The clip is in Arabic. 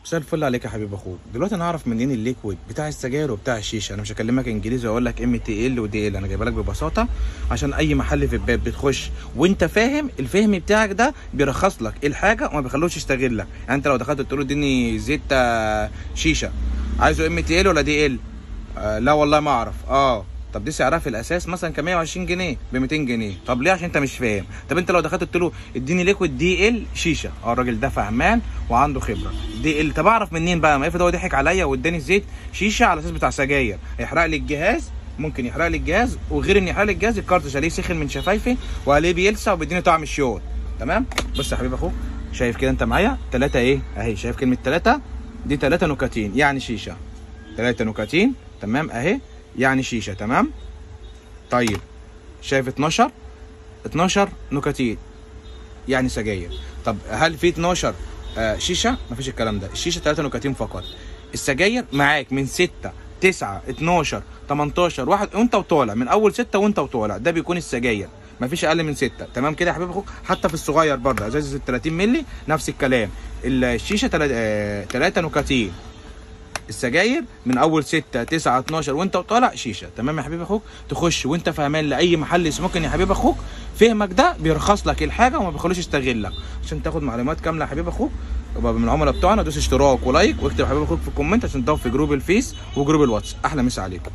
مساء الفل عليك يا حبيب اخوك. دلوقتي انا هعرف منين الليكويد بتاع السجاير وبتاع الشيشه. انا مش هكلمك انجليزي واقول لك MTL ودي ال، انا جايبها لك ببساطه عشان اي محل في الباب بتخش وانت فاهم الفهم بتاعك ده بيرخص لك الحاجه وما بيخلوش يستغلك. يعني انت لو دخلت قلت له اديني زيت شيشه، عايزه MTL ولا دي ال؟ لا والله ما اعرف. طب دي سعرها في الاساس مثلا ك 120 جنيه ب 200 جنيه. طب ليه؟ عشان انت مش فاهم. طب انت لو دخلت قلت له اديني ليكويد دي ال شيشه، الراجل ده فهمان وعنده خبره. دي ال طب اعرف منين بقى؟ ما افرض هو ضحك عليا واداني زيت شيشه على اساس بتاع سجاير، هيحرق لي الجهاز. ممكن يحرق لي الجهاز، وغير ان يحرق لي الجهاز الكارتش عليه سخن من شفايفي وعليه بيلسع وبيديني طعم الشيوط. تمام؟ بص يا حبيب اخوك، شايف كده انت معايا 3 ايه اهي؟ شايف كلمه 3 دي 3 نكتين يعني شيشه. 3 نكتين تمام اهي يعني شيشه. تمام؟ طيب شايف 12 نكتين يعني سجاير. طب هل في 12 شيشه؟ مفيش الكلام ده. الشيشه 3 نكتين فقط. السجاير معاك من 6 9 12 18 واحد وانت وطالع، من اول 6 وانت وطالع، ده بيكون السجاير. مفيش اقل من 6. تمام كده يا حبيب اخوك؟ حتى في الصغير برضه ازازه 30 مللي نفس الكلام. الشيشه 3 نكتين، السجاير من اول 6 9 12 وانت وطالع شيشه. تمام يا حبيب اخوك؟ تخش وانت فاهمان لاي محل سموكن يا حبيب اخوك، فهمك ده بيرخص لك الحاجه وما بيخلوش يستغلك. عشان تاخد معلومات كامله يا حبيب اخوك ابقى من العملاء بتوعنا، دوس اشتراك ولايك واكتب يا حبيب اخوك في الكومنت عشان تقف في جروب الفيس وجروب الواتس. احلى مسا عليكم.